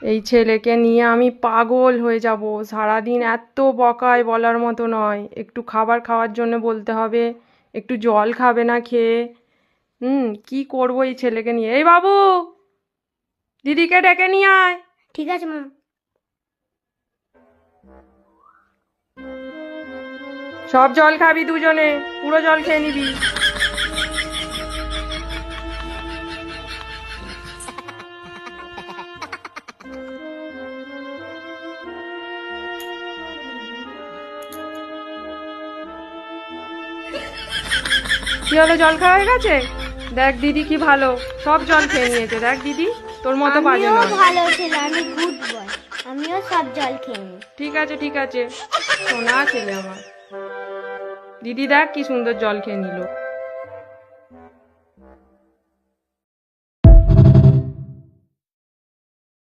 এই ছেলেকে নিয়ে আমি পাগল হয়ে যাব। সারাদিন এত বকায় বলার মতো নয়। একটু খাবার খাওয়ার জন্য বলতে হবে, একটু জল খাবে না খেয়ে। কি করবো এই ছেলেকে নিয়ে? এই বাবু, দিদিকে ডেকে নিয়ে আয়। ঠিক আছে মা। সব জল খাবি দুজনে, পুরো জল খেয়ে নিবি। কি হলো, জল খাওয়া হয়ে গেছে? দেখ দিদি কি ভালো, সব জল খেয়ে নিয়েছে। দেখ দিদি, তোর মতো বাজে আমিও নয়। ভালো ছেলে, আমি গুড বয়। আমিও সব জল খেয়ে নিই। ঠিক আছে ঠিক আছে, সোনা ছেলে আমার। দিদি দেখ কি সুন্দর জল খেয়ে নিল।